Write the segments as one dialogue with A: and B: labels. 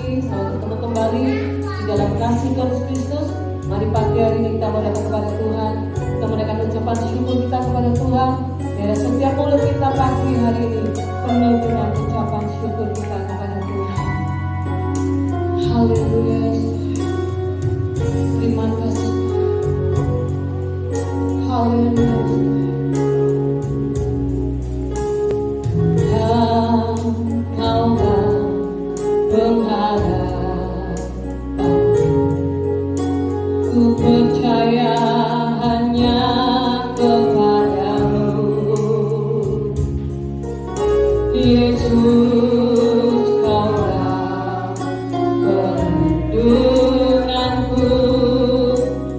A: selamat ketemu kembali di dalam kasih Tuhan Yesus Kristus. Mari pagi hari ini kita mau datang kepada Tuhan, kita mendengarkan ucapan syukur kita kepada Tuhan. Biar setiap mulut kita pagi hari ini penuh dengan ucapan syukur kita kepada Tuhan. Haleluya. Terima kasih. Haleluya. Ku percaya hanya kepadamu, Yesus, Kaulah perlindunganku,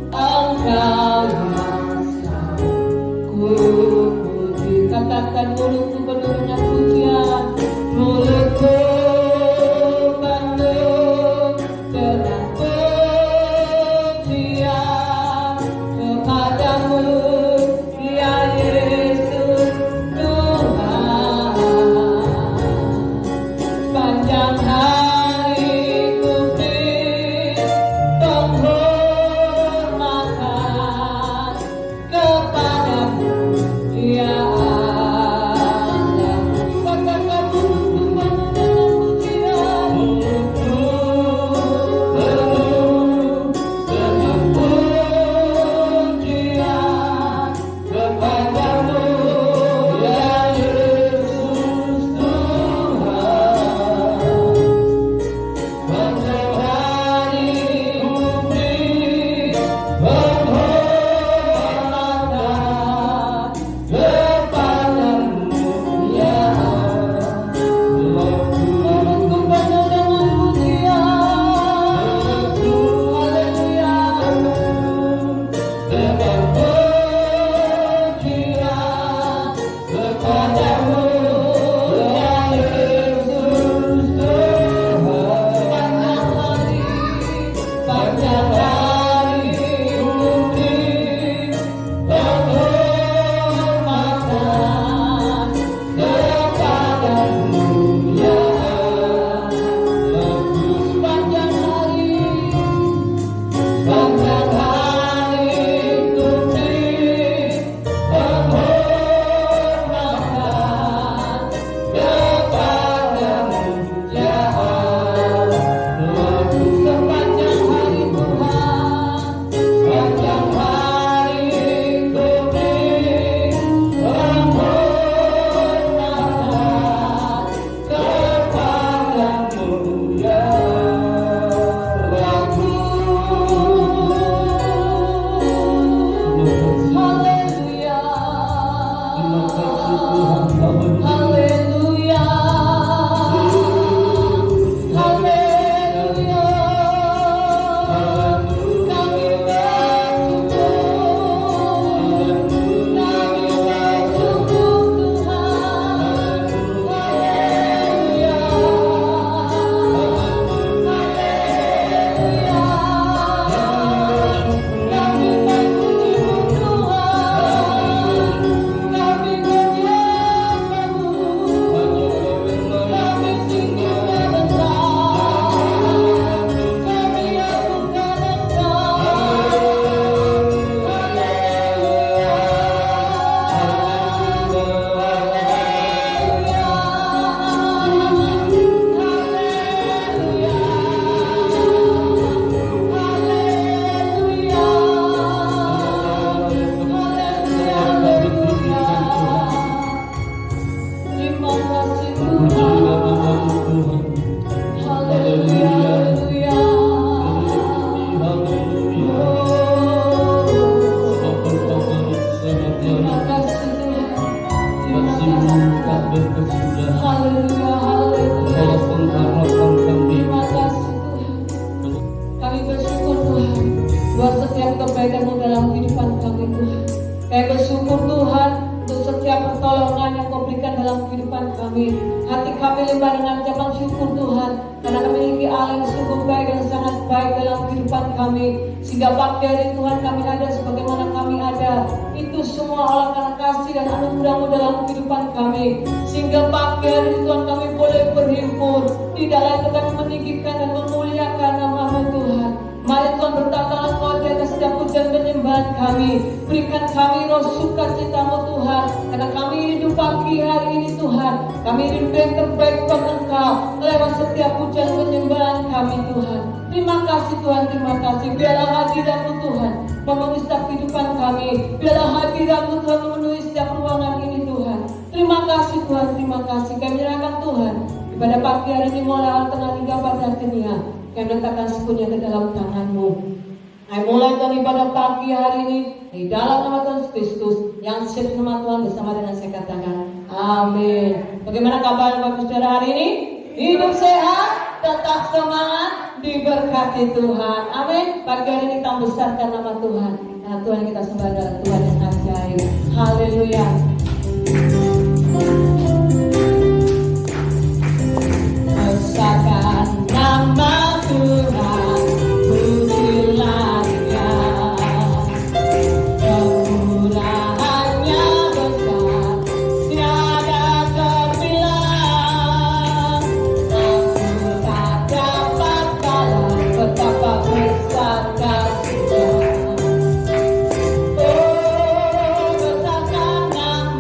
A: Engkau yang ku puji. Katakan mulutku penuh dengan pujian, mulutku
B: Sehingga pagi hari Tuhan kami ada sebagaimana kami ada
A: daripada itu semua oleh karena kasih dan anugerah-Mu dalam kehidupan kami. Sehingga pagi hari ini Tuhan kami boleh berhimpun. Tidak lagi kami meninggikan dan memuliakan nama-Mu Tuhan. Mari Tuhan bertatalah Kau di atas setiap pujian penyembahan kami. Berikan kami roh sukacita-Mu Tuhan. Karena kami hidup pagi hari ini Tuhan. Kami hidup yang terbaik buat Engkau. Lewat setiap pujian penyembahan kami Tuhan. Terima kasih Tuhan, terima kasih. Biarlah hadirat-Mu Tuhan memenuhi setiap kehidupan kami. Biarlah hadirat-Mu Tuhan memenuhi setiap ruangan ini Tuhan. Terima kasih Tuhan, terima kasih. Kami menyerahkan Tuhan pada pagi hari ini mulai awal tengah hingga pada akhirnya. Kami letakkan sepenuhnya ke dalam tangan-Mu. Kami mulai Tuhan ibadah pagi hari ini di dalam nama Tuhan Yesus Kristus yang siap nama Tuhan bersama dengan saya katakan amin. Bagaimana kabar Bapak Saudara hari ini? Hidup sehat, tetap semangat, diberkati Tuhan. Amin. Pagi hari ini kita besarkan nama Tuhan. Karena Tuhan kita sembah adalah Tuhan yang ajaib. Haleluya. Besarkan nama Tuhan, pujilah Dia. Kemurahannya besar, tiada terbilang. Aku tak dapat balas betapa besar kasih-Nya. Oh, besarkan nama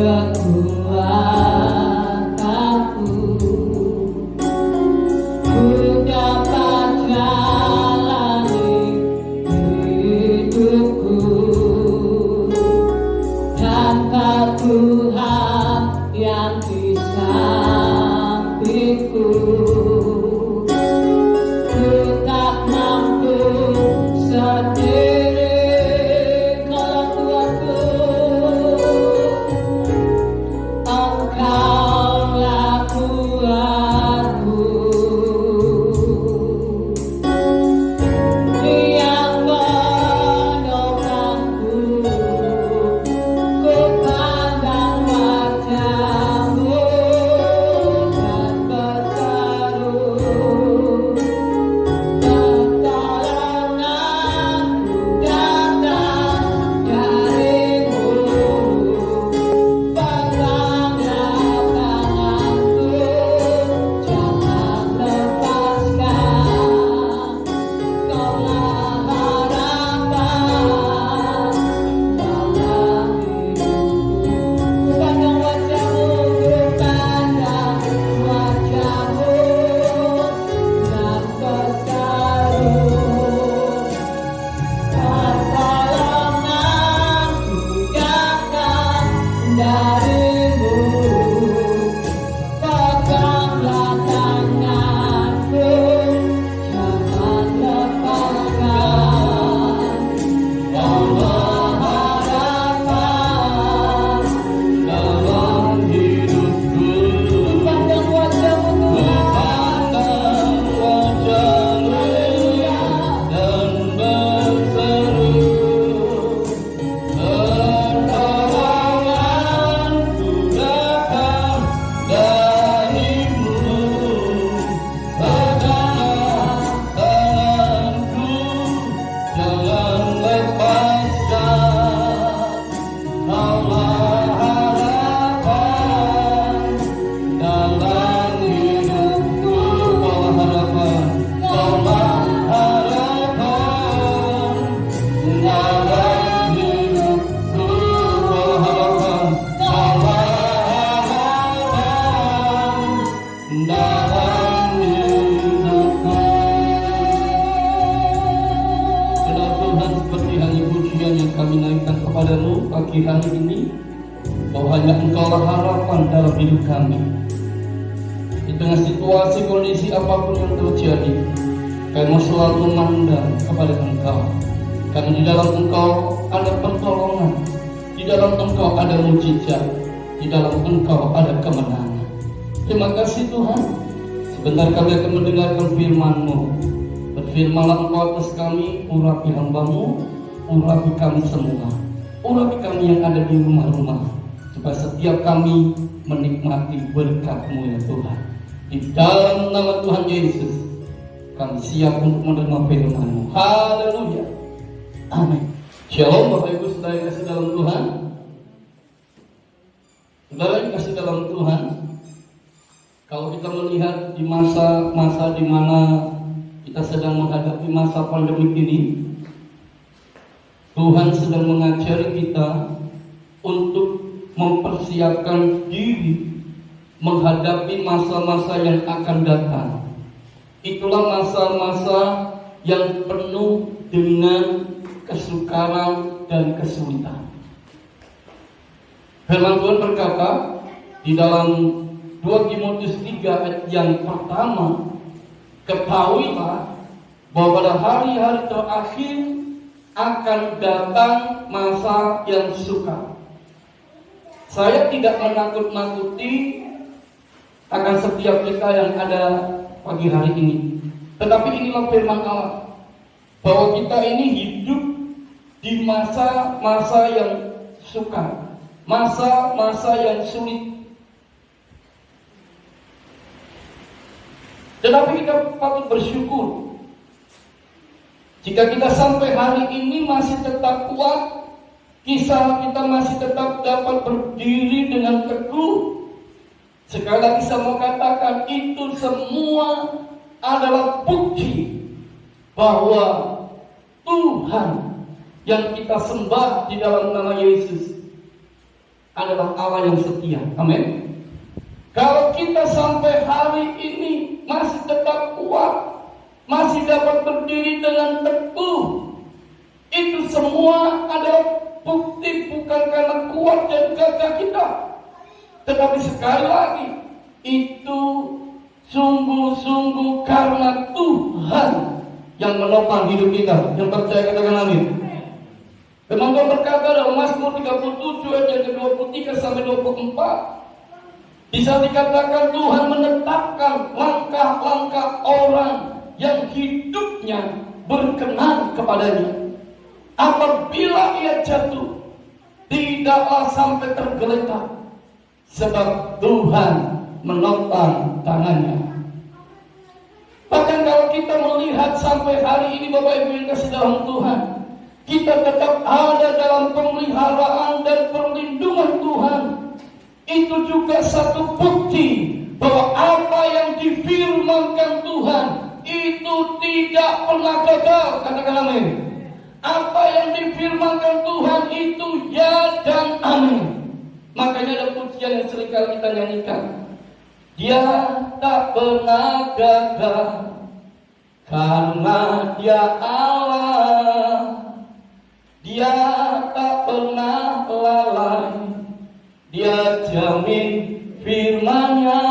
A: kekuatanku. Ku dapat jalani hidupku tanpa Tuhan yang di sampingku. Ku tak mampu sendiri kalau Tuhanku, Engkaulah Tuhanku yang menopangku. Ku pandang wajah-Mu dan berseru, pertolonganku datang dari-Mu. Peganglah tanganku, jangan lepaskan. Kaulah harapan dalam hidupku. Ku pandang wajah-Mu, ku pandang wajah-Mu dan berseru, pertolonganku datang dari-Mu. Peganglah tanganku, jangan lepaskan. Kaulah harapan dalam hidupku. Ku pandang wajah-Mu, Tuhan, haleluya, dan berseru, pertolonganku datang dari-Mu. Peganglah tanganku, jangan lepaskan. Kaulah harapan dalam hidupku. Kaulah harapan, kaulah harapan dalam hidupku. Kaulah harapan, kaulah harapan dalam hidupku. Saudara Tuhan, seperti hanya pujian yang kami naikkan kepadamu pagi hari ini, bahwa hanya Engkaulah harapan dalam hidup kami. Di tengah situasi kondisi apapun yang terjadi, kami mau selalu memandang kepada Engkau, karena di dalam Engkau ada pertolongan, di dalam Engkau ada mujizat, di dalam Engkau ada kemenangan. Terima kasih Tuhan. Sebentar kami akan mendengarkan firman-Mu. Berfirmanlah Engkau atas kami, urapi hamba-Mu, urapi kami semua, urapi kami yang ada di rumah-rumah, supaya setiap kami menikmati berkat-Mu ya Tuhan. Di dalam nama Tuhan Yesus, kami siap untuk menerima firman-Mu. Haleluya, amin. Shalom Bapak Ibu Saudara yang kasih dalam Tuhan. Saudara yang kasih dalam Tuhan, kalau kita melihat di masa-masa di mana kita sedang menghadapi masa pandemi ini, Tuhan sedang mengajari kita untuk mempersiapkan diri menghadapi masa-masa yang akan datang. Itulah masa-masa yang penuh dengan kesukaran dan kesulitan. Firman Tuhan berkata di dalam 2 Timotius 3 ayat yang pertama, ketahuilah bahwa pada hari-hari terakhir akan datang masa yang sukar. Saya tidak menakut-nakuti akan setiap kita yang ada pagi hari ini, tetapi inilah firman Allah, bahwa kita ini hidup di masa-masa yang sukar, masa-masa yang sulit. Tetapi kita patut bersyukur jika kita sampai hari ini masih tetap kuat, kisah kita masih tetap dapat berdiri dengan teguh. Sekali lagi saya mau katakan, itu semua adalah bukti bahwa Tuhan yang kita sembah di dalam nama Yesus
B: adalah Allah yang setia. Amin. Kalau kita sampai hari ini masih tetap kuat, masih dapat berdiri dengan teguh, itu semua adalah bukti bukan karena kuat dan gagah kita, tetapi sekali lagi itu sungguh-sungguh karena Tuhan yang menopang hidup kita. Yang percaya katakan amin. Firman Tuhan berkata dalam Mazmur 37 ayat 23 sampai 24, bisa dikatakan Tuhan menetapkan langkah-langkah orang yang hidupnya berkenan kepadanya. Apabila ia jatuh, tidaklah sampai tergeletak, sebab Tuhan menopang tangannya. Bahkan kalau kita melihat sampai hari ini Bapak Ibu yang kasih dalam Tuhan, kita tetap ada dalam pemeliharaan dan perlindungan Tuhan. Itu juga satu bukti bahwa apa yang difirmankan Tuhan itu tidak pernah gagal. Katakan amin. Apa yang difirmankan Tuhan itu ya dan amin. Makanya ada pujian yang seringkali kita nyanyikan. Dia tak pernah gagal karena Dia Allah. Dia tak pernah lalai, Dia jamin firman-Nya.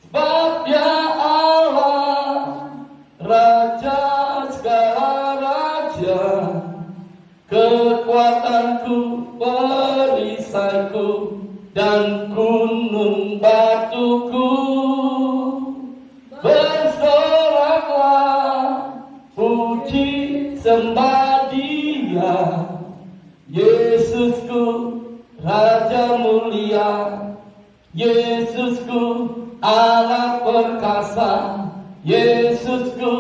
B: Sebab Dia Allah, Raja segala raja, kekuatanku, perisaiku, dan gunung batuku. Bersoraklah, puji sembah Dia, Yesusku, Raja mulia, Yesusku, Allah perkasa, Yesusku,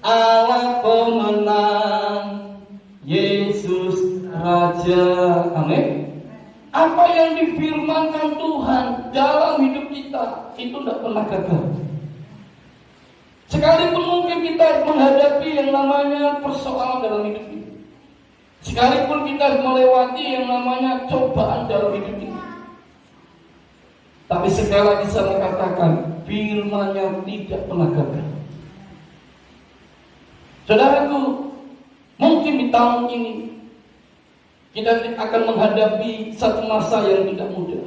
B: Allah pemenang, Yesus Raja. Amin. Apa yang difirmankan Tuhan dalam hidup kita itu tidak pernah gagal. Sekalipun mungkin kita menghadapi yang namanya persoalan dalam hidup ini, sekalipun kita melewati yang namanya cobaan dalam hidup ini, tapi sekali lagi saya katakan, firman-Nya tidak pernah gagal. Saudaraku, mungkin di tahun ini kita akan menghadapi satu masa yang tidak mudah.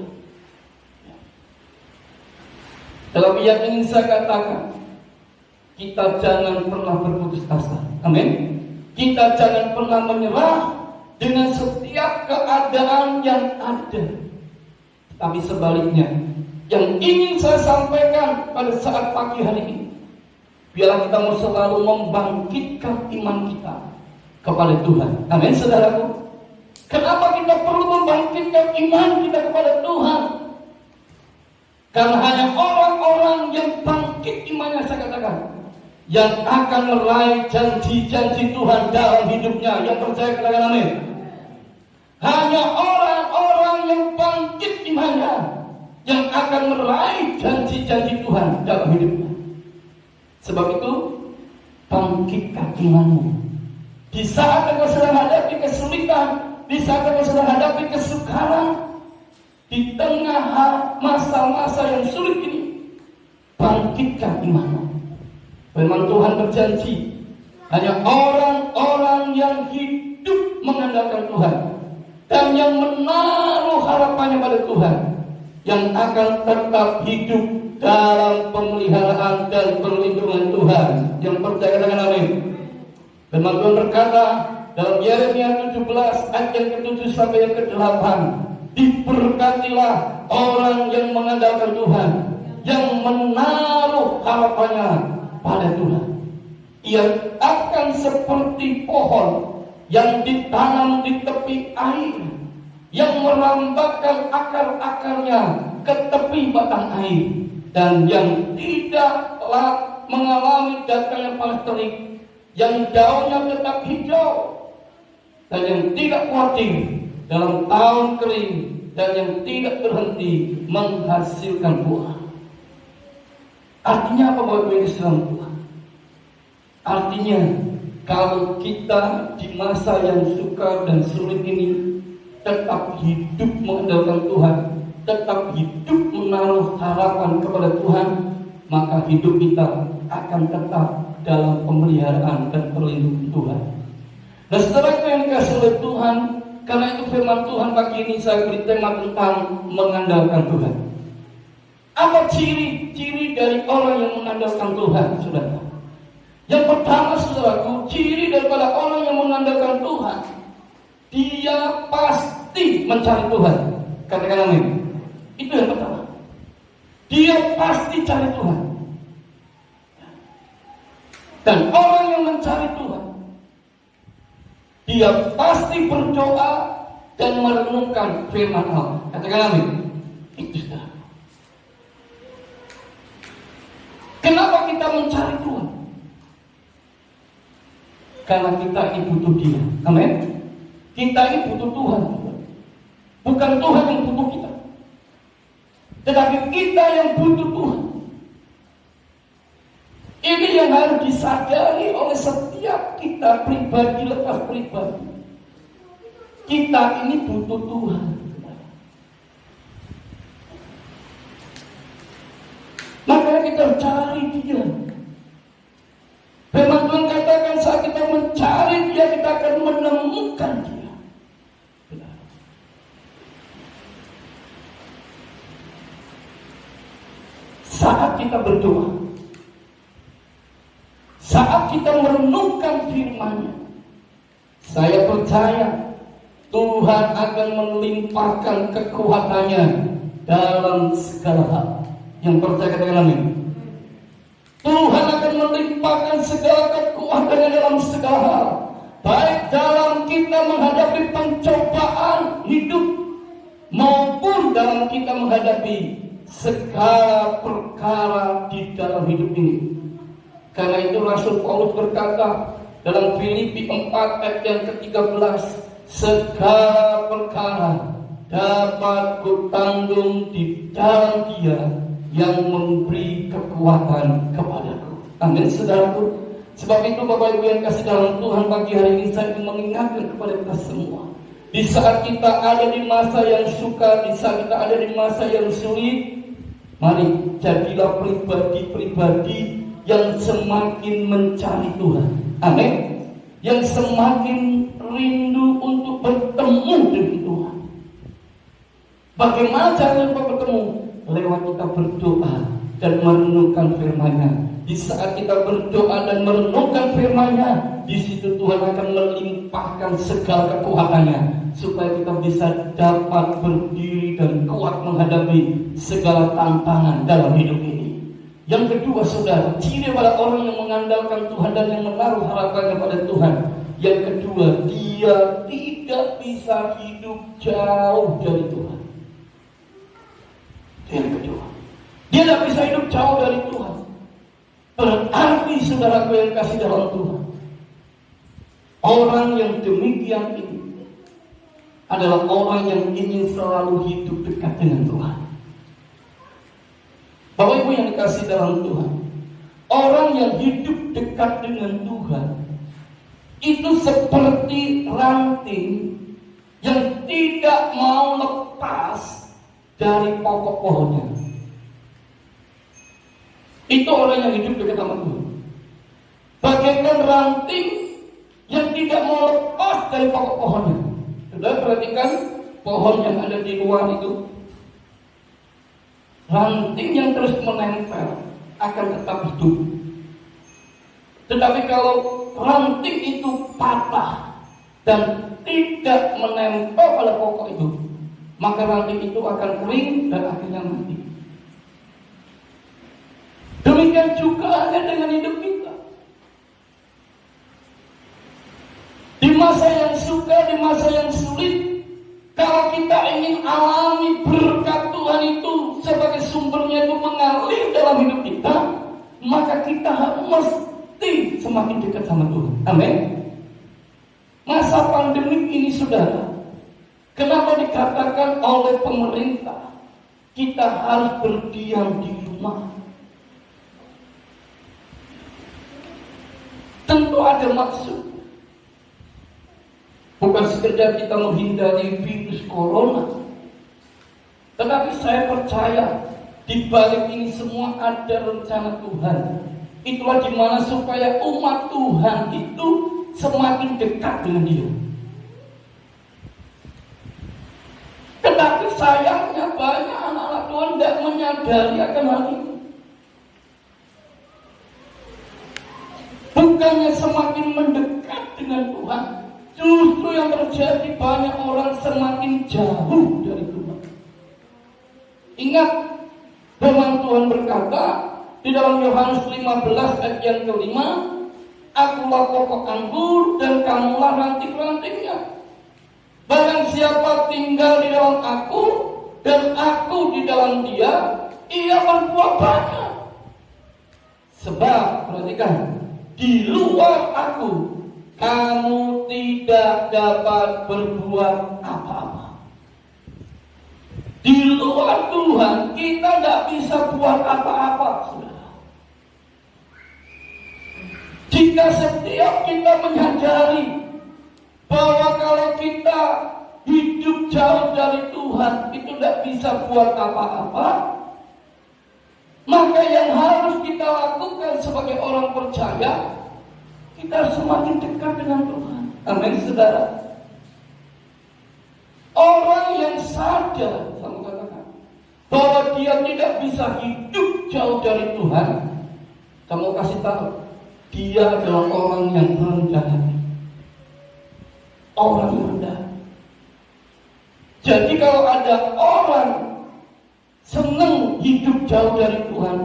B: Dalam yang ingin saya katakan, kita jangan pernah berputus asa. Amin. Kita jangan pernah menyerah dengan setiap keadaan yang ada. Tapi sebaliknya, yang ingin saya sampaikan pada saat pagi hari ini, biarlah kita mau selalu membangkitkan iman kita kepada Tuhan. Amin, saudaraku. Kenapa kita perlu membangkitkan iman kita kepada Tuhan? Karena hanya orang-orang yang bangkit imannya, saya katakan, yang akan meraih janji-janji Tuhan dalam hidupnya. Yang percaya katakan amin. Hanya orang-orang yang bangkit imannya yang akan meraih janji-janji Tuhan dalam hidupnya. Sebab itu, bangkitkan imanmu. Di saat engkau sedang hadapi kesulitan, di saat engkau sedang hadapi kesukaran, di tengah masa-masa yang sulit ini, bangkitkan imanmu. Firman Tuhan berjanji, hanya orang-orang yang hidup mengandalkan Tuhan dan yang menaruh harapannya pada Tuhan, yang akan tetap hidup dalam pemeliharaan dan perlindungan Tuhan. Yang percaya dengan amin. Firman Tuhan berkata dalam Yeremia 17 ayat yang ke-7 sampai yang ke-8, diberkatilah orang yang mengandalkan Tuhan, yang menaruh harapannya pada Tuhan. Ia akan seperti pohon yang ditanam di tepi air, yang merambatkan akar-akarnya ke tepi batang air, dan yang tidaklah mengalami datangnya panas terik, yang daunnya tetap hijau, dan yang tidak khawatir dalam tahun kering, dan yang tidak berhenti menghasilkan buah. Artinya apa Bapak Ibu Islam Tuhan? Artinya kalau kita di masa yang sukar dan sulit ini tetap hidup mengandalkan Tuhan, tetap hidup menaruh harapan kepada Tuhan, maka hidup kita akan tetap dalam pemeliharaan dan perlindungan Tuhan. Dan setelah itu yang dikasih oleh Tuhan, karena itu firman Tuhan pagi ini saya beri tema tentang mengandalkan Tuhan. Apa ciri-ciri dari orang yang mengandalkan Tuhan, saudara? Yang pertama, saudaraku, ciri daripada orang yang mengandalkan Tuhan, dia pasti mencari Tuhan. Katakan amin. Itu yang pertama. Dia pasti cari Tuhan. Dan orang yang mencari Tuhan, dia pasti berdoa dan merenungkan firman Allah. Katakan amin. Itu sudah. Kenapa kita mencari Tuhan? Karena kita ini butuh Dia. Amin. Kita ini butuh Tuhan. Bukan Tuhan yang butuh kita, tetapi kita yang butuh Tuhan. Ini yang harus disadari oleh setiap kita, pribadi lepas pribadi. Kita ini butuh Tuhan. Makanya kita cari Dia. Firman Tuhan katakan saat kita mencari Dia, kita akan menemukan Dia. Saat kita berdoa, saat kita merenungkan firman-Nya, saya percaya Tuhan akan melimpahkan kekuatannya dalam segala hal. Yang percaya katakan amin. Tuhan akan melimpahkan segala kekuatannya dalam segala hal, baik dalam kita menghadapi pencobaan hidup maupun dalam kita menghadapi segala perkara di dalam hidup ini. Karena itu Rasul Paulus berkata dalam Filipi 4 ayat yang ke-13, segala perkara dapat kutanggung di dalam Dia yang memberi kekuatan kepadaku. Amin, saudaraku. Sebab itu Bapak Ibu yang kasih dalam Tuhan, pagi hari ini saya ingin mengingatkan kepada kita semua, di saat kita ada di masa yang sukar, di saat kita ada di masa yang sulit, mari jadilah pribadi-pribadi yang semakin mencari Tuhan. Amin. Yang semakin rindu untuk bertemu dengan Tuhan. Bagaimana caranya bertemu? Lewat kita berdoa dan merenungkan firman-Nya. Di saat kita berdoa dan merenungkan firman-Nya, di situ Tuhan akan melimpahkan segala kekuatannya supaya kita bisa dapat berdiri dan kuat menghadapi segala tantangan dalam hidup ini. Yang kedua, saudara, ciri pada orang yang mengandalkan Tuhan dan yang menaruh harapannya pada Tuhan. Yang kedua, dia tidak bisa hidup jauh dari Tuhan. Yang kedua, dia tidak bisa hidup jauh dari Tuhan. Berarti saudaraku yang kasih dalam Tuhan, orang yang demikian ini adalah orang yang ingin selalu hidup dekat dengan Tuhan. Bapak Ibu yang dikasih dalam Tuhan, orang yang hidup dekat dengan Tuhan itu seperti ranting yang tidak mau lepas dari pokok pohonnya. Itu orang yang hidup dekat sama Tuhan. Bagaikan ranting yang tidak mau lepas dari pokok pohonnya. Sudah perhatikan pohon yang ada di luar itu, ranting yang terus menempel akan tetap hidup. Tetapi kalau ranting itu patah dan tidak menempel pada pokok itu, maka ranting itu akan kering dan akhirnya mati. Demikian juga ada dengan hidup kita. Di masa yang suka, di masa yang sulit, kalau kita ingin alami berkat Tuhan itu sebagai sumbernya itu mengalir dalam hidup kita, maka kita mesti semakin dekat sama Tuhan. Amin. Masa pandemi ini, saudara, kenapa dikatakan oleh pemerintah kita harus berdiam di rumah? Tentu ada maksud. Bukan sekedar kita menghindari virus corona. Tetapi saya percaya di balik ini semua ada rencana Tuhan. Itulah dimana supaya umat Tuhan itu semakin dekat dengan Dia. Tetapi sayangnya banyak anak-anak Tuhan tidak menyadari akan hal ini. Bukannya semakin mendekat dengan Tuhan, justru yang terjadi banyak orang semakin jauh dari Tuhan. Ingat, firman Tuhan berkata di dalam Yohanes 15 ayat yang kelima, Akulah pokok anggur dan kamulah ranting-rantingnya. Barang siapa tinggal di dalam aku dan aku di dalam dia, ia berbuah banyak. Sebab, perhatikan, di luar aku kamu tidak dapat berbuat apa-apa. Di luar Tuhan kita tidak bisa buat apa-apa, saudara. Jika setiap kita menyadari bahwa kalau kita hidup jauh dari Tuhan itu tidak bisa buat apa-apa, maka yang harus kita lakukan sebagai orang percaya, kita semakin dekat dengan Tuhan. Amin, saudara. Orang yang sadar, sama katakan, bahwa dia tidak bisa hidup jauh dari Tuhan, saya mau kasih tahu, dia adalah orang yang rendah hati. Orang yang rendah. Jadi kalau ada orang senang hidup jauh dari Tuhan,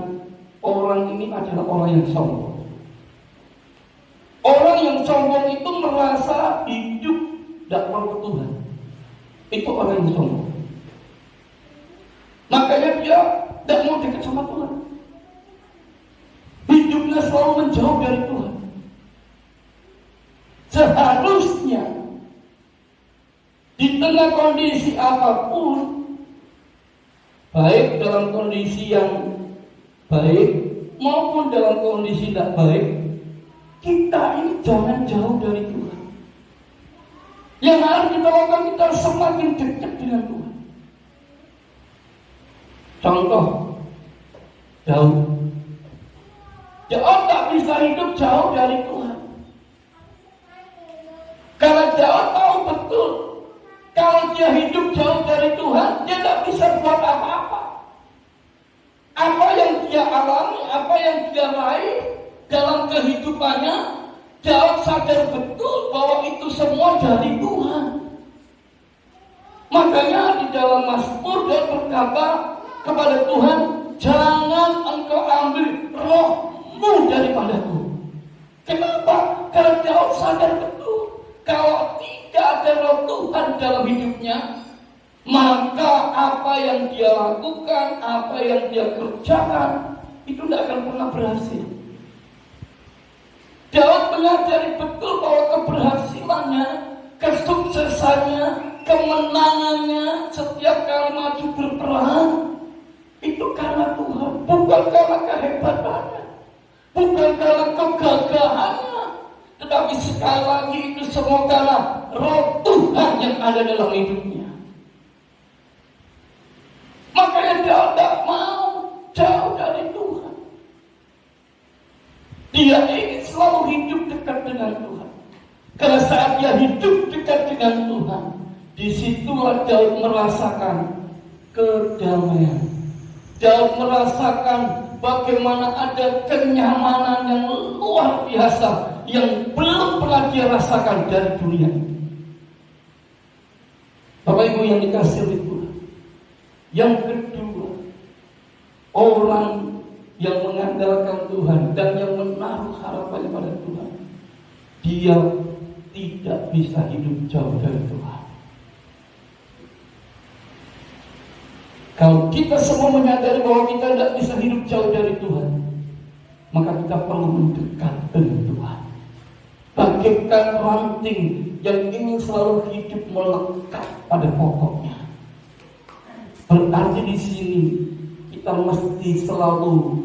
B: orang ini adalah orang yang sombong. Orang yang sombong itu merasa hidup tidak perlu Tuhan. Itu orang yang sombong. Makanya dia tidak mau dekat sama Tuhan. Hidupnya selalu menjauh dari Tuhan. Seharusnya di tengah kondisi apapun, baik dalam kondisi yang baik maupun dalam kondisi tidak baik, kita ini jangan jauh dari Tuhan. Yang harus kita lakukan, kita semakin dekat dengan Tuhan. Contoh, Daud. Daud tak bisa hidup jauh dari Tuhan. Karena Daud tahu betul, kalau dia hidup jauh dari Tuhan, dia tidak bisa buat apa-apa. Apa yang dia alami, apa yang dia raih dalam kehidupannya, Daud sadar betul bahwa itu semua dari Tuhan. Makanya di dalam Mazmur dia berkata kepada Tuhan, jangan engkau ambil rohmu daripadaku. Kenapa? Karena Daud sadar betul, kalau tidak ada roh Tuhan dalam hidupnya, maka apa yang dia lakukan, apa yang dia kerjakan, itu tidak akan pernah berhasil. Daud menyadari betul bahwa keberhasilannya, kesuksesannya, kemenangannya setiap kali maju berperang itu karena Tuhan, bukan karena kehebatannya, bukan karena kegagahannya, tetapi sekali lagi itu semua karena roh Tuhan yang ada dalam hidupnya. Makanya dia tidak mau jauh dari Tuhan. Dia ingin selalu hidup dekat dengan Tuhan. Karena saat dia hidup dekat dengan Tuhan, disitulah Daud merasakan kedamaian. Daud merasakan bagaimana ada kenyamanan yang luar biasa yang belum pernah dia rasakan dari dunia ini. Bapak Ibu yang dikasihi oleh Tuhan, yang kedua, orang yang mengandalkan Tuhan dan yang menaruh harapannya pada Tuhan, dia tidak bisa hidup jauh dari Tuhan. Kalau kita semua menyadari bahwa kita tidak bisa hidup jauh dari Tuhan, maka kita perlu mendekat dengan Tuhan. Bagaikan ranting yang ingin selalu hidup melekat pada pokoknya. Berarti di sini kita mesti selalu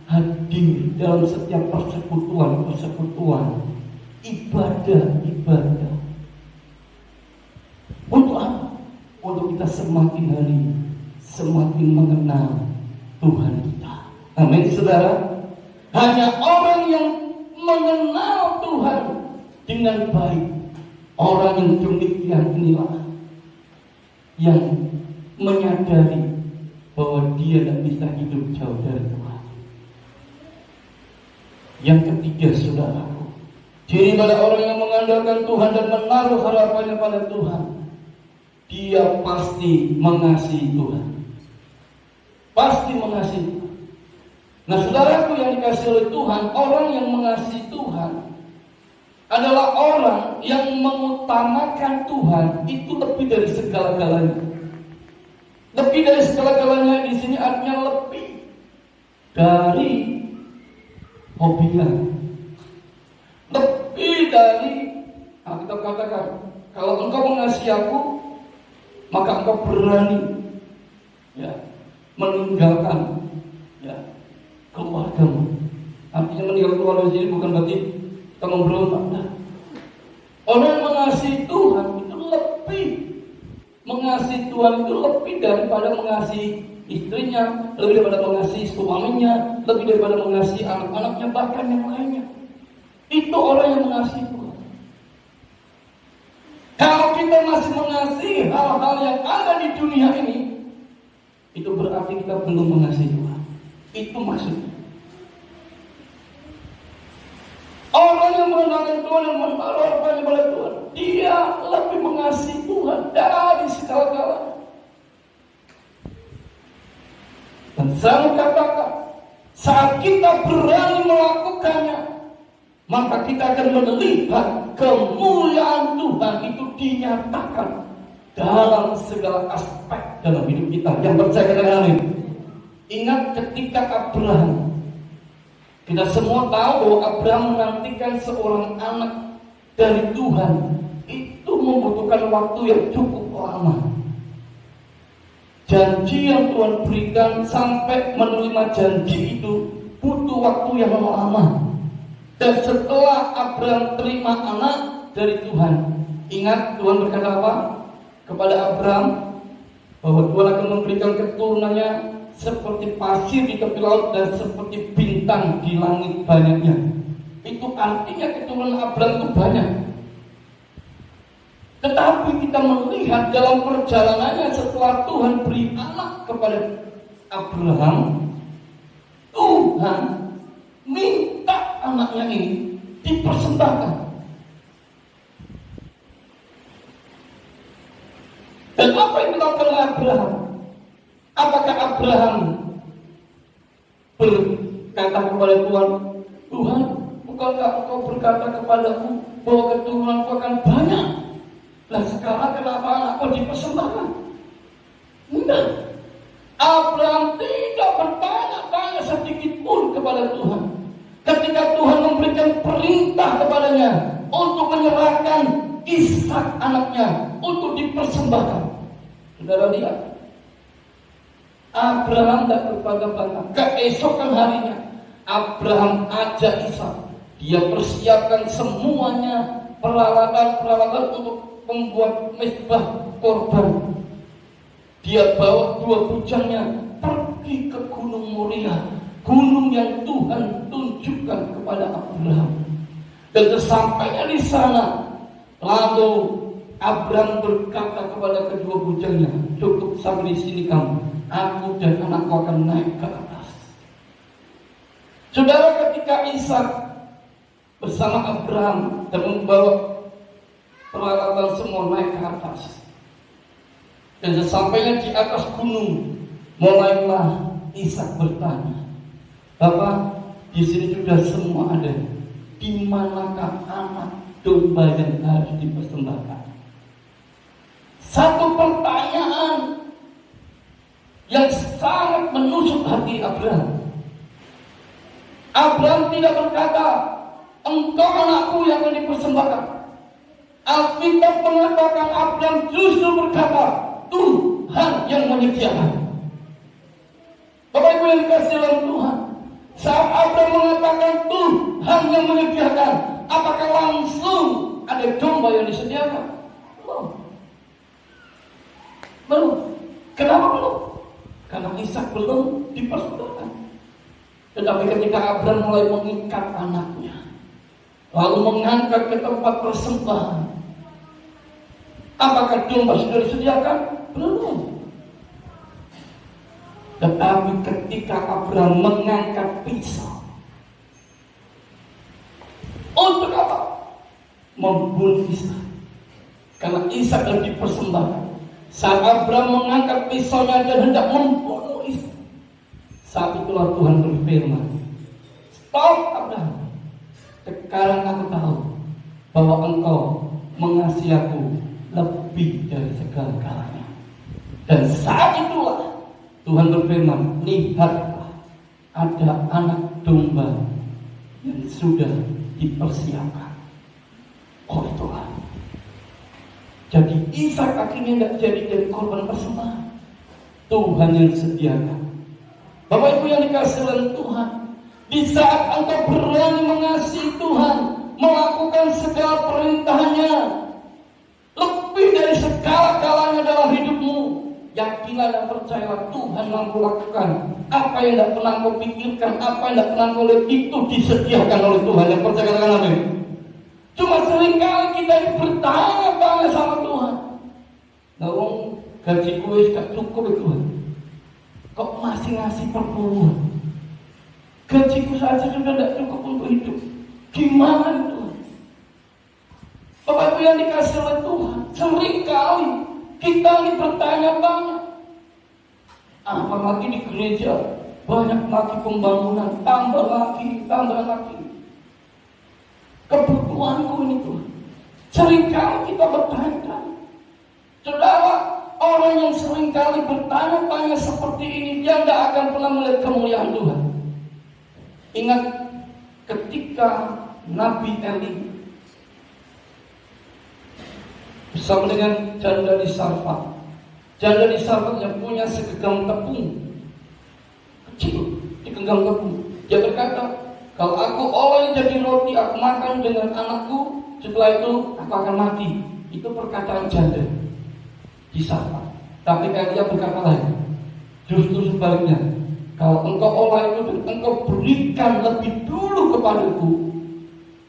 B: hadir dalam setiap persekutuan, ibadah. kita semakin hari semakin mengenal Tuhan kita. Amin, saudara. Hanya orang yang mengenal Tuhan dengan baik, orang yang demikian inilah yang menyadari bahwa dia tidak bisa hidup jauh dari Tuhan. Yang ketiga, saudaraku, ciri pada orang yang mengandalkan Tuhan dan menaruh harapannya pada Tuhan, dia pasti mengasihi Tuhan. Pasti mengasihi Tuhan. Nah, saudaraku yang dikasihi oleh Tuhan, orang yang mengasihi Tuhan adalah orang yang mengutamakan Tuhan itu lebih dari segala-galanya. Lebih dari segala-galanya di sini artinya lebih dari hobinya. Lebih dari, kita katakan, kalau engkau mengasihi aku, maka engkau berani meninggalkan keluargamu. Artinya meninggalkan keluarga di sini bukan berarti kita memberontak. Orang yang mengasihi Tuhan itu lebih mengasihi Tuhan itu lebih daripada mengasihi istrinya, lebih daripada mengasihi suaminya, lebih daripada mengasihi anak-anaknya, bahkan yang lainnya. Itu orang yang mengasihi Tuhan. Kalau kita masih mengasihi hal-hal yang ada di dunia ini, itu berarti kita belum mengasihi Tuhan. Itu maksudnya. Orang yang mengenalkan Tuhan dan menaruh harapannya pada Tuhan, dia lebih mengasihi Tuhan dari segala-galanya. Dan saya katakan, saat kita berani melakukannya, maka kita akan melihat kemuliaan Tuhan itu dinyatakan dalam segala aspek dalam hidup kita. Yang percaya katakan amin. Ingat ketika Abraham, kita semua tahu bahwa Abraham menantikan seorang anak dari Tuhan. Itu membutuhkan waktu yang cukup lama. Janji yang Tuhan berikan sampai menerima janji itu butuh waktu yang lama. Dan setelah Abraham terima anak dari Tuhan, ingat Tuhan berkata apa kepada Abraham? Bahwa Tuhan akan memberikan keturunannya seperti pasir di tepi laut dan seperti bintang di langit banyaknya. Itu artinya keturunan Abraham itu banyak. Tetapi kita melihat dalam perjalanannya setelah Tuhan beri anak kepada Abraham, Tuhan minta anaknya ini dipersembahkan. Dan apa yang dilakukan oleh Abraham? Apakah Abraham berkata kepada Tuhan, Tuhan, bukankah engkau berkata kepadaku bahwa keturunanku akan banyak? Nah sekarang kenapa anakku dipersembahkan? Enggak. Abraham tidak bertanya-tanya sedikit pun kepada Tuhan. Ketika Tuhan memberikan perintah kepadanya untuk menyerahkan Ishak anaknya untuk dipersembahkan, saudara lihat, Abraham tidak berbangga-bangga. Keesokan harinya Abraham ajak Ishak. Dia persiapkan semuanya, peralatan-peralatan untuk membuat mezbah korban. Dia bawa 2 bujangnya pergi ke Gunung Moria, gunung yang Tuhan tunjukkan kepada Abraham. Dan sesampainya di sana, lalu Abraham berkata kepada kedua bujangnya, cukup sampai di sini kamu, aku dan anakku akan naik ke atas. Saudara, ketika Ishak bersama Abraham dan membawa peralatan semua naik ke atas, dan sesampainya di atas gunung, mulailah Ishak bertanya, Bapak, di sini sudah semua ada. Di manakah anak domba yang harus dipersembahkan? Satu pertanyaan yang sangat menusuk hati Abraham. Abraham tidak berkata, engkau anakku yang akan dipersembahkan. Alkitab mengatakan Abraham justru berkata, Tuhan yang menyediakan. Bapak Ibu yang dikasihi oleh Tuhan, saat Abraham mengatakan Tuhan yang menyediakan, apakah langsung ada domba yang disediakan? Belum. Kenapa belum? Karena Ishak belum dipersembahkan. Tetapi ketika Abraham mulai mengikat anaknya, lalu mengangkat ke tempat persembahan, apakah domba sudah disediakan? Belum. Tetapi ketika Abraham mengangkat pisau, untuk apa? Membunuh Ishak. Karena Ishak sudah dipersembahkan. Saat Abraham mengangkat pisaunya dan hendak membunuh Ishak, saat itulah Tuhan berfirman, "Stop Abraham. Sekarang aku tahu bahwa engkau mengasihi aku lebih dari segala-galanya." Dan saat itulah Tuhan berfirman, "Lihatlah, ada anak domba yang sudah dipersiapkan oleh Tuhan." Jadi Ishak akhirnya tidak jadi korban persembahan. Tuhan yang sediakan. Bapak Ibu yang dikasihi oleh Tuhan, di saat engkau berani mengasihi Tuhan, melakukan segala perintahnya, lebih dari segala-galanya dalam hidupmu, yakinlah dan percayalah Tuhan mampu lakukan apa yang tidak pernah kau pikirkan, apa yang tidak pernah kau lihat, itu disediakan oleh Tuhan. Yang percaya katakan amin. Cuma seringkali kita bertanya-tanya sama Tuhan, "Nawang gaji gue gak cukup ya Tuhan, kok masih ngasih perpuluhan? Gajiku saja sudah tidak cukup untuk hidup. Gimana itu?" Bapak Ibu yang dikasih oleh Tuhan, seringkali kita ini bertanya-tanya. Apalagi di gereja, banyak lagi pembangunan, tambah lagi. Kebutuhanku ini Tuhan. Seringkali kita bertanya-tanya. Saudara, orang yang seringkali bertanya-tanya seperti ini, dia tidak akan pernah melihat kemuliaan Tuhan. Ingat ketika Nabi Eli bersama dengan janda di Sarfat. Janda di Sarfat yang punya segenggam tepung kecil, segenggam tepung. Dia berkata, "Kalau aku olah jadi roti, aku makan dengan anakku, setelah itu aku akan mati." Itu perkataan janda di Sarfat. Tapi Elia berkata lain, justru sebaliknya, "Kalau engkau olah itu dan engkau berikan lebih dulu kepadaku,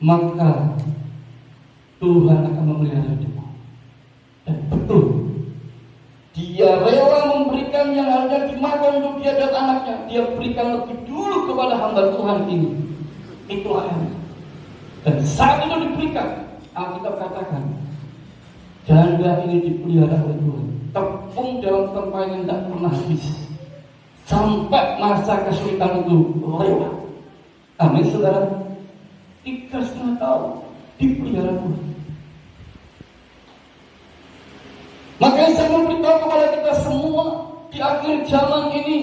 B: maka Tuhan akan memelihara hidupmu." Dan betul, dia rela memberikan yang harusnya dimakan untuk dia dan anaknya. Dia berikan lebih dulu kepada hamba Tuhan ini. Itulah yang. Dan saat itu diberikan, Alkitab katakan, janda ini dipelihara oleh Tuhan. Tepung dalam tempayan tidak pernah habis sampai masa kesulitan itu lewat. Amin saudara. 3,5 tahun dipelihara Tuhan. Makanya saya memberitahu kepada kita semua, di akhir zaman ini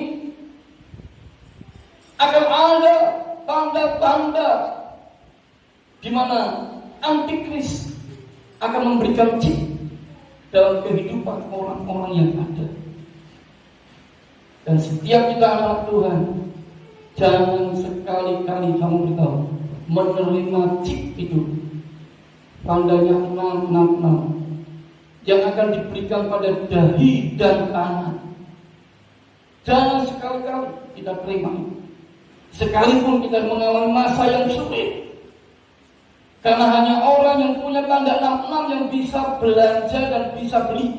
B: akan ada tanda-tanda di mana antikris akan memberikan chip dalam kehidupan orang-orang yang ada. Dan setiap kita anak Tuhan, jangan sekali-kali kamu beritahu menerima chip itu. Tandanya 666 yang akan diberikan pada dahi dan tangan. Jangan sekali-kali kita terima. Sekalipun kita mengalami masa yang sulit, karena hanya orang yang punya tanda 66 yang bisa belanja dan bisa beli.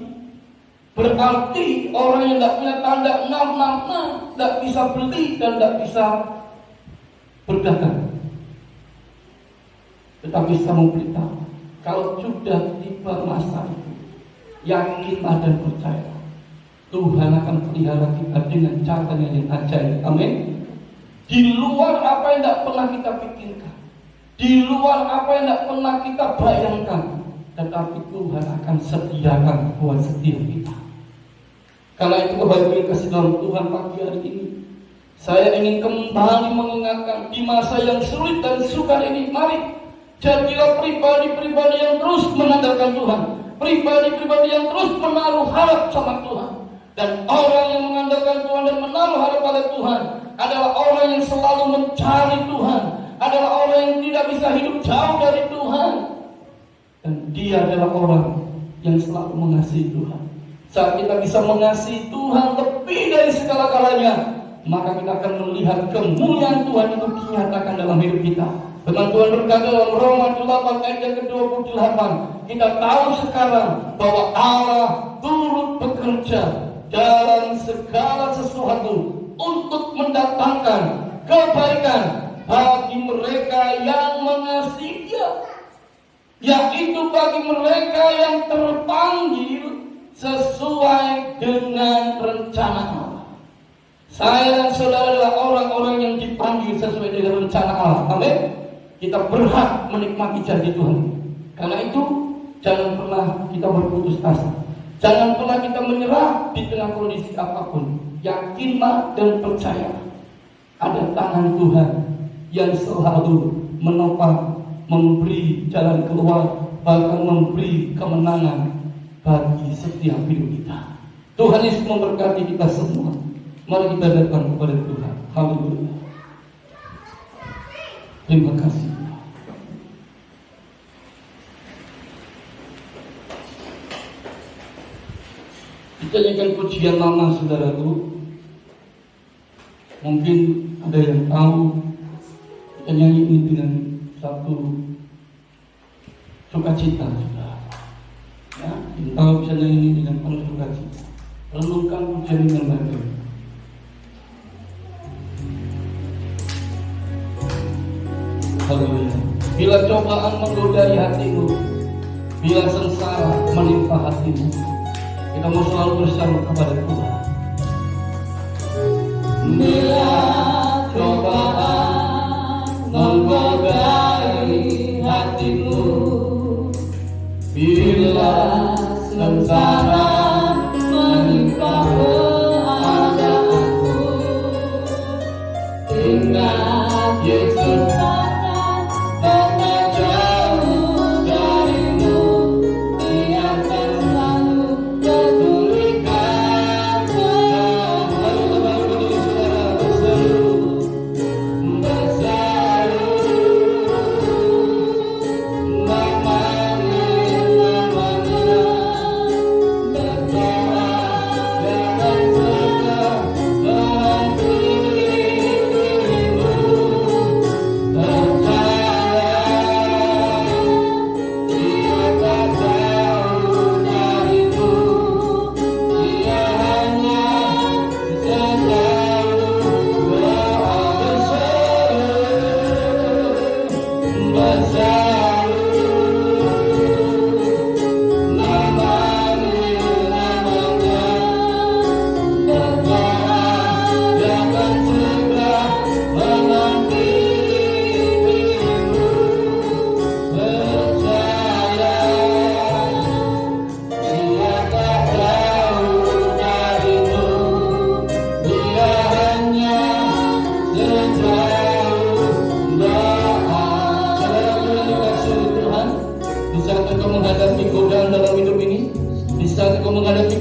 B: Berarti orang yang tidak punya tanda 666 tidak bisa beli dan tidak bisa berdagang. Tetapi saya mau beritahu, kalau sudah tiba masa itu, yakinlah dan percaya, Tuhan akan pelihara kita dengan cara yang ajaib. Amin. Di luar apa yang tidak pernah kita pikirkan, di luar apa yang tidak pernah kita bayangkan, tetapi Tuhan akan sediakan buat setiap kita. Karena itu Bapak Ibu yang kasih dalam Tuhan, pagi hari ini saya ingin kembali mengingatkan, di masa yang sulit dan sukar ini, mari jadilah pribadi-pribadi yang terus mengandalkan Tuhan, pribadi-pribadi yang terus menaruh harap sama Tuhan. Dan orang yang mengandalkan Tuhan dan menaruh harap pada Tuhan adalah orang yang selalu mencari Tuhan, adalah orang yang tidak bisa hidup jauh dari Tuhan. Dan dia adalah orang yang selalu mengasihi Tuhan. Saat kita bisa mengasihi Tuhan lebih dari segala-galanya, maka kita akan melihat kemuliaan Tuhan itu dinyatakan dalam hidup kita. Firman Tuhan berkata dalam Roma 8 ayat yang ke-28, kita tahu sekarang bahwa Allah turut bekerja dalam segala sesuatu untuk mendatangkan kebaikan bagi mereka yang mengasihi Dia, yaitu bagi mereka yang terpanggil sesuai dengan rencana Allah. Saya dan saudara adalah orang-orang yang dipanggil sesuai dengan rencana Allah. Amin. Kita berhak menikmati janji Tuhan. Karena itu jangan pernah kita berputus asa. Jangan pernah kita menyerah di tengah kondisi apapun. Yakinlah dan percaya ada tangan Tuhan yang selalu menopang, memberi jalan keluar, bahkan memberi kemenangan bagi setiap hidup kita. Tuhan Yesus memberkati kita semua. Mari kita datang kepada Tuhan. Haleluya. Terima kasih. Kita nyanyikan pujian lama, saudaraku. Mungkin ada yang tahu kita nyanyi ini dengan satu sukacita, saudara. Ya, yang tahu bisa nyanyi ini dengan penuh sukacita. Renungkan pujian dengan baik. Haleluya. Bila cobaan menggodai hatimu, bila sengsara menimpa hatimu, kita mau selalu bersama kepada Tuhan. Bila cobaan menggodai hatimu, bila sengsara menimpa keadaanmu, ingat Yesus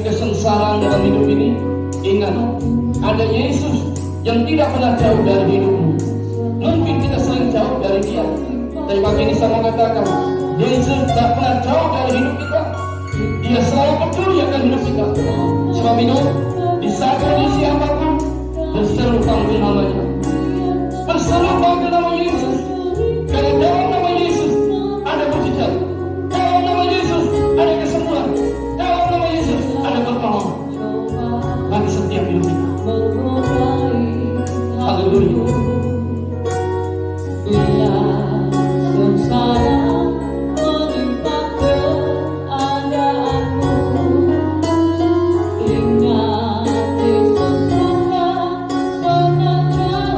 B: kesengsaraan dalam hidup ini, ingat ada Yesus yang tidak pernah jauh dari hidupmu. Mungkin kita sering jauh dari Dia, tapi pagi ini saya mau katakan Yesus tidak pernah jauh dari hidup kita. Dia selalu peduli akan hidup kita. Sebab itu di saat kondisi apapun, berseru panggil namanya, berseru panggil nama Yesus. Karena dalam nama Yesus ada mujizat, dalam nama Yesus ada kesembuhan, dalam nama Yesus ada pertolongan bagi setiap hidup kita. Haleluya.
A: Bila sengsara menimpa keadaanmu, ingat Yesus pernah jauh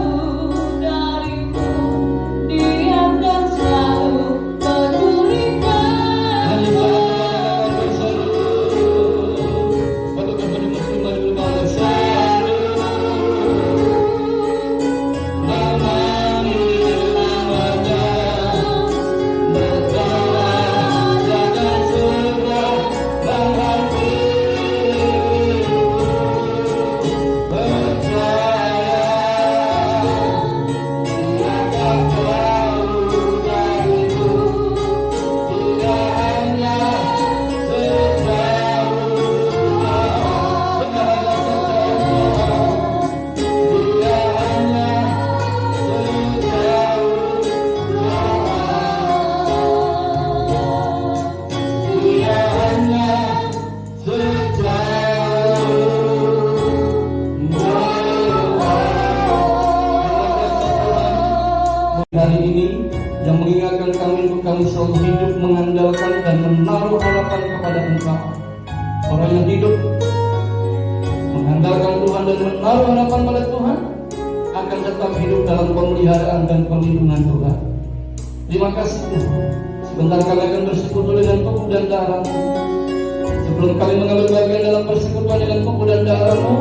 B: harapan kepada Engkau. Orang yang hidup mengandalkan Tuhan dan menaruh harapan pada Tuhan akan tetap hidup dalam pemeliharaan dan perlindungan Tuhan. Terima kasih Tuhan. Sebentar kami akan bersekutu dengan tubuh dan darah-Mu. Sebelum kami mengambil bagian dalam persekutuan dengan tubuh dan darah-Mu,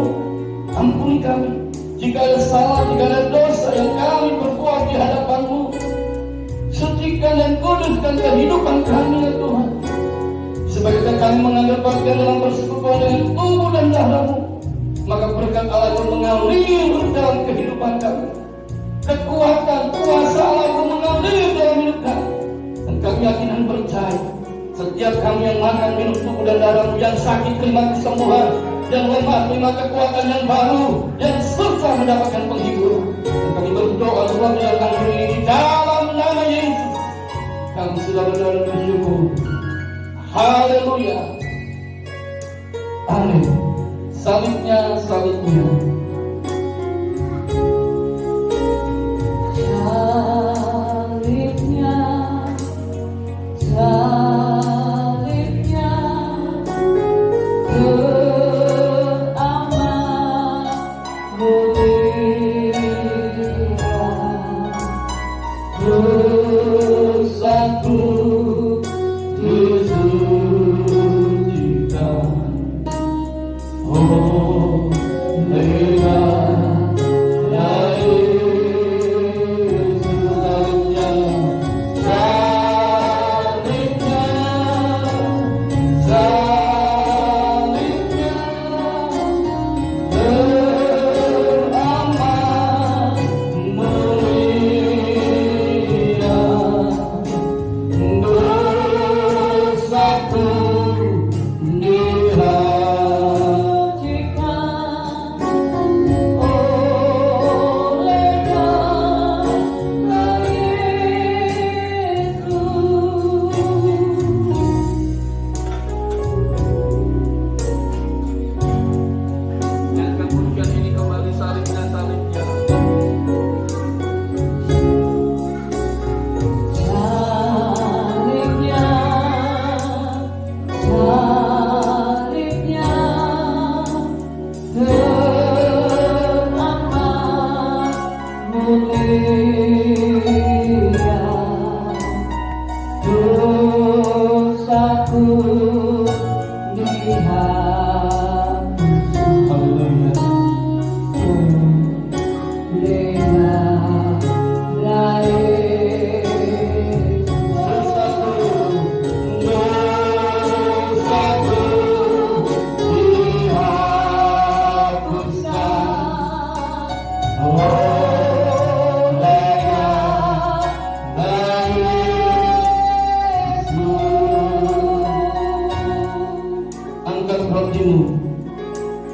B: ampuni kami jika ada salah, jika ada dosa yang kami perbuat di hadapan-Mu. Sucikan dan kuduskan kehidupan kami ya Tuhan. Sebagai kami mengambil bagian dalam persekutuan dengan tubuh dan darah-Mu, maka berkat Allah itu mengalir dalam kehidupan kami. Kekuatan, kuasa Allah itu mengalir dalam hidup kami. Dan kami yakin dan percaya, setiap kami yang makan minum tubuh dan darah-Mu, yang sakit terima kesembuhan, yang lemah terima kekuatan yang baru, yang susah mendapatkan penghiburan. Dan kami berdoa Tuhan menyerahkan diri ini dalam nama Yesus. Kami sudah berdoa dan bersyukur. Haleluya. Amin. Salibnya.
A: Salibnya, beramat mulia,
B: bersatu disucikan. Oh,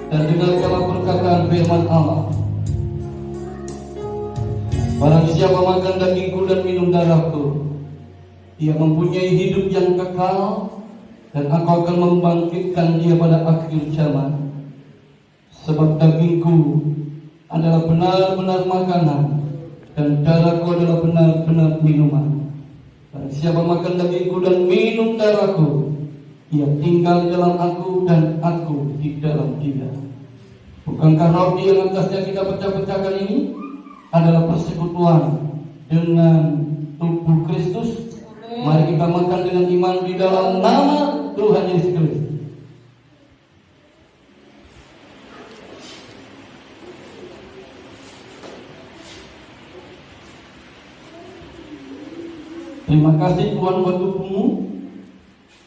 B: dan dengarkanlah perkataan firman Allah. Barang siapa makan dagingku dan minum darahku, ia mempunyai hidup yang kekal, dan aku akan membangkitkan dia pada akhir zaman. Sebab dagingku adalah benar-benar makanan, dan darahku adalah benar-benar minuman. Barang siapa makan dagingku dan minum darahku, ia tinggal di dalam aku dan aku di dalam dia. Bukankah roti yang atasnya kita pecah-pecahkan ini adalah persekutuan dengan tubuh Kristus? Mari kita makan dengan iman di dalam nama Tuhan Yesus Kristus. Terima kasih Tuhan buat tubuhmu,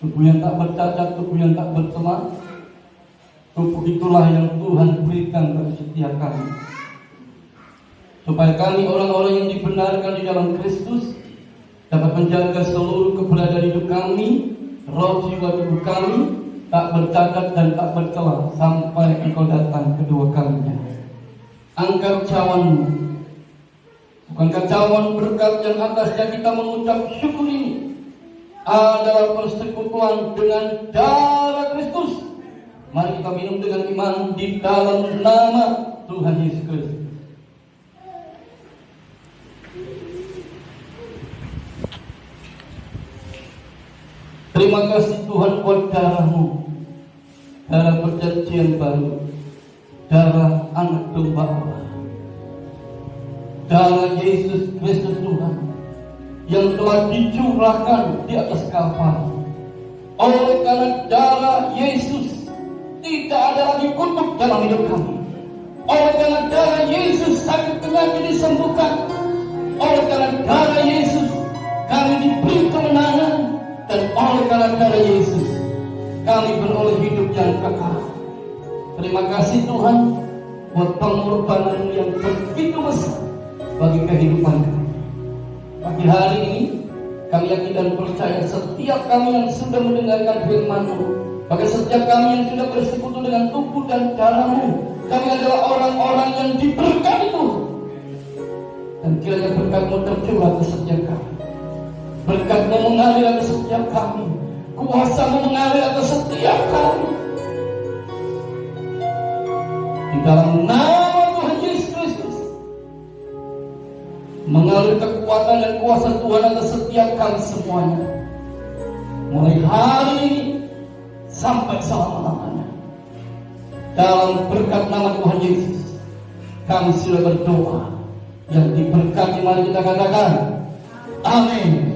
B: tubuh yang tak bercacat, tubuh yang tak bercela. Tubuh itulah yang Tuhan berikan bagi setiap kami, supaya kami orang-orang yang dibenarkan di dalam Kristus dapat menjaga seluruh keberadaan hidup kami, roh jiwa tubuh kami tak bercacat dan tak bercela sampai Engkau datang kedua kalinya. Angkat cawanmu. Bukankah cawan berkat yang atasnya kita mengucap syukur ini adalah persekutuan dengan darah Kristus? Mari kita minum dengan iman di dalam nama Tuhan Yesus Kristus. Terima kasih Tuhan buat darah-Mu, darah perjanjian baru, darah anak domba Allah, darah Yesus Kristus Tuhan yang telah dicurahkan di atas Kalvari. Oleh karena darah Yesus tidak ada lagi kutuk dalam hidup kami. Oleh karena darah Yesus sakit penyakit disembuhkan. Oleh karena darah Yesus kami diberi kemenangan. Dan oleh karena darah Yesus kami beroleh hidup yang kekal. Terima kasih Tuhan buat pengorbanan yang begitu besar bagi kehidupan kami. Pagi hari ini kami yakin dan percaya setiap kami yang sudah mendengarkan firman-Mu, bagi setiap kami yang sudah bersekutu dengan tubuh dan darah-Mu, kami adalah orang-orang yang diberkati Tuhan. Dan kiranya berkat-Mu tercurah ke setiap kami, berkat-Mu mengalir atas setiap kami, kuasa-Mu mengalir atas setiap kami. Di dalam nama Tuhan Yesus Kristus, mengalir kekuatan dan kuasa Tuhan atas setiap kami semuanya, mulai hari ini sampai selama-lamanya. Dalam berkat nama Tuhan Yesus kami sudah berdoa. Yang diberkati, mari kita katakan amin.